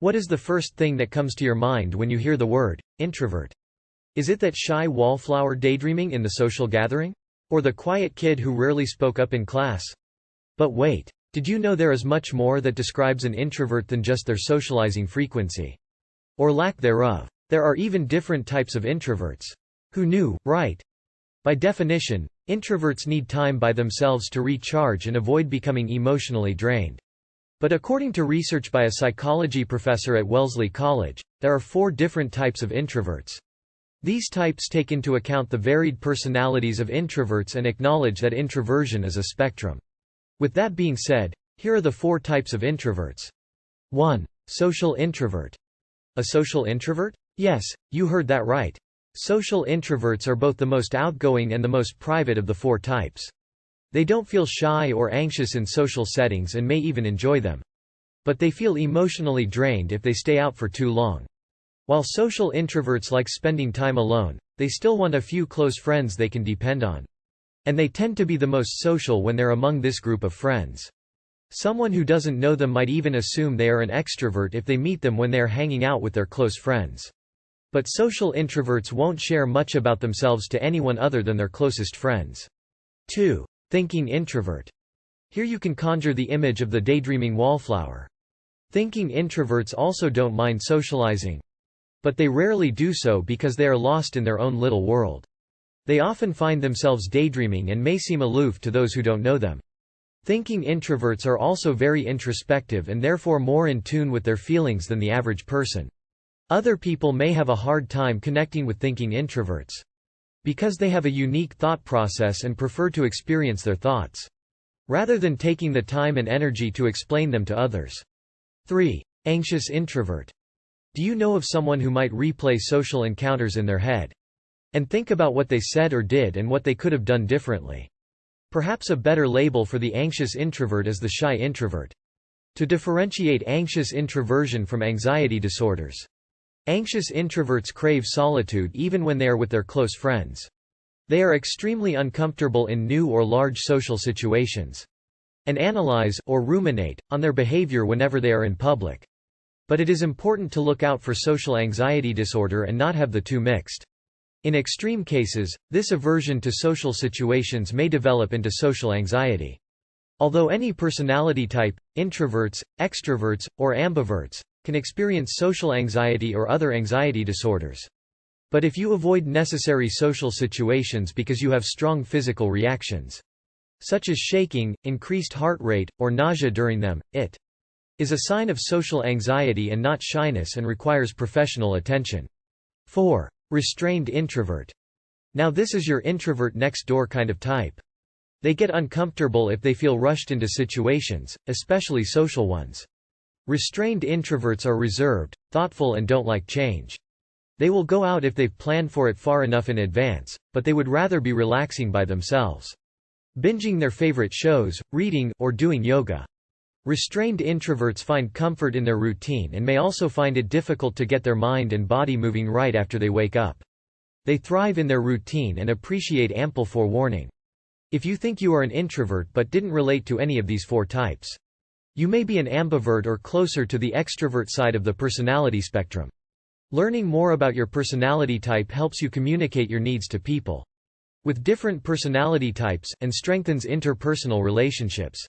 What is the first thing that comes to your mind when you hear the word introvert? Is it that shy wallflower daydreaming in the social gathering? Or the quiet kid who rarely spoke up in class? But wait, did you know there is much more that describes an introvert than just their socializing frequency? Or lack thereof. There are even different types of introverts. Who knew, right? By definition, introverts need time by themselves to recharge and avoid becoming emotionally drained. But according to research by a psychology professor at Wellesley College, there are 4 different types of introverts. These types take into account the varied personalities of introverts and acknowledge that introversion is a spectrum. With that being said, here are the 4 types of introverts. 1. Social introvert. A social introvert? Yes, you heard that right. Social introverts are both the most outgoing and the most private of the 4 types. They don't feel shy or anxious in social settings and may even enjoy them. But they feel emotionally drained if they stay out for too long. While social introverts like spending time alone, they still want a few close friends they can depend on. And they tend to be the most social when they're among this group of friends. Someone who doesn't know them might even assume they are an extrovert if they meet them when they are hanging out with their close friends. But social introverts won't share much about themselves to anyone other than their closest friends. 2. Thinking introvert. Here you can conjure the image of the daydreaming wallflower. Thinking introverts also don't mind socializing. But they rarely do so because they are lost in their own little world. They often find themselves daydreaming and may seem aloof to those who don't know them. Thinking introverts are also very introspective and therefore more in tune with their feelings than the average person. Other people may have a hard time connecting with thinking introverts. Because they have a unique thought process and prefer to experience their thoughts, rather than taking the time and energy to explain them to others. 3. Anxious introvert. Do you know of someone who might replay social encounters in their head? And think about what they said or did and what they could have done differently. Perhaps a better label for the anxious introvert is the shy introvert. To differentiate anxious introversion from anxiety disorders. Anxious introverts crave solitude even when they are with their close friends. They are extremely uncomfortable in new or large social situations. And analyze, or ruminate, on their behavior whenever they are in public. But it is important to look out for social anxiety disorder and not have the two mixed. In extreme cases, this aversion to social situations may develop into social anxiety. Although any personality type, introverts, extroverts, or ambiverts, can experience social anxiety or other anxiety disorders. But if you avoid necessary social situations because you have strong physical reactions, such as shaking, increased heart rate, or nausea during them, it is a sign of social anxiety and not shyness and requires professional attention. 4. Restrained introvert. Now this is your introvert next door kind of type. They get uncomfortable if they feel rushed into situations, especially social ones. Restrained introverts are reserved, thoughtful and don't like change. They will go out if they've planned for it far enough in advance, but they would rather be relaxing by themselves. Binging their favorite shows, reading, or doing yoga. Restrained introverts find comfort in their routine and may also find it difficult to get their mind and body moving right after they wake up. They thrive in their routine and appreciate ample forewarning. If you think you are an introvert but didn't relate to any of these 4 types, you may be an ambivert or closer to the extrovert side of the personality spectrum. Learning more about your personality type helps you communicate your needs to people with different personality types, and strengthens interpersonal relationships.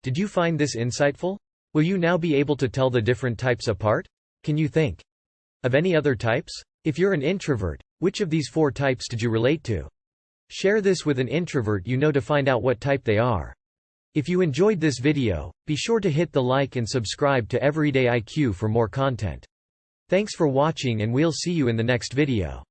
Did you find this insightful? Will you now be able to tell the different types apart? Can you think of any other types? If you're an introvert, which of these 4 types did you relate to? Share this with an introvert you know to find out what type they are. If you enjoyed this video, be sure to hit the like and subscribe to Everyday IQ for more content. Thanks for watching and we'll see you in the next video.